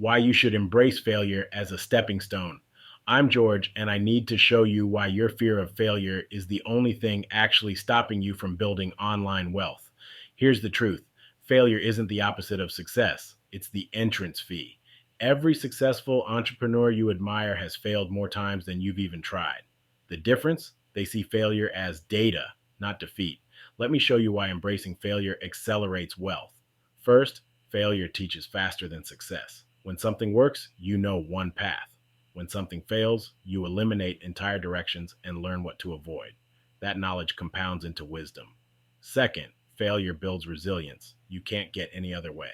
Why you should embrace failure as a stepping stone. I'm George, and I need to show you why your fear of failure is the only thing actually stopping you from building online wealth. Here's the truth: failure isn't the opposite of success, it's the entrance fee. Every successful entrepreneur you admire has failed more times than you've even tried. The difference? They see failure as data, not defeat. Let me show you why embracing failure accelerates wealth. First, failure teaches faster than success. When something works, you know one path. When something fails, you eliminate entire directions and learn what to avoid. That knowledge compounds into wisdom. Second, failure builds resilience. You can't get any other way.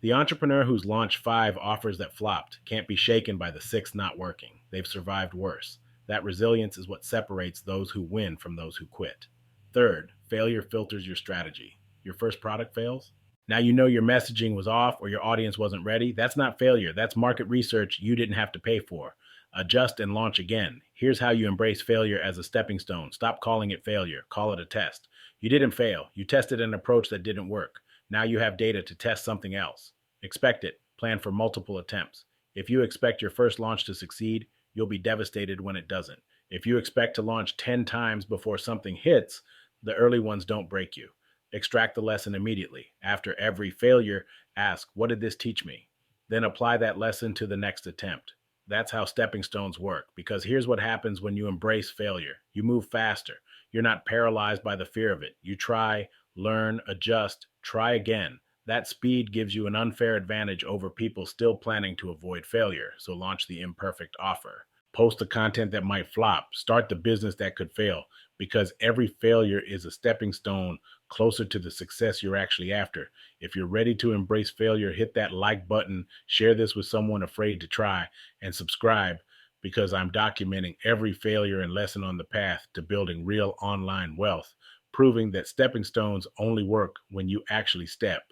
The entrepreneur who's launched 5 offers that flopped can't be shaken by the 6 not working. They've survived worse. That resilience is what separates those who win from those who quit. Third, failure filters your strategy. Your first product fails? Now you know your messaging was off or your audience wasn't ready. That's not failure. That's market research you didn't have to pay for. Adjust and launch again. Here's how you embrace failure as a stepping stone. Stop calling it failure. Call it a test. You didn't fail. You tested an approach that didn't work. Now you have data to test something else. Expect it. Plan for multiple attempts. If you expect your first launch to succeed, you'll be devastated when it doesn't. If you expect to launch 10 times before something hits, the early ones don't break you. Extract the lesson immediately. After every failure, ask, what did this teach me? Then apply that lesson to the next attempt. That's how stepping stones work, because here's what happens when you embrace failure. You move faster. You're not paralyzed by the fear of it. You try, learn, adjust, try again. That speed gives you an unfair advantage over people still planning to avoid failure. So launch the imperfect offer. Post the content that might flop. Start the business that could fail, because every failure is a stepping stone closer to the success you're actually after. If you're ready to embrace failure, hit that like button, share this with someone afraid to try, and subscribe, because I'm documenting every failure and lesson on the path to building real online wealth, proving that stepping stones only work when you actually step.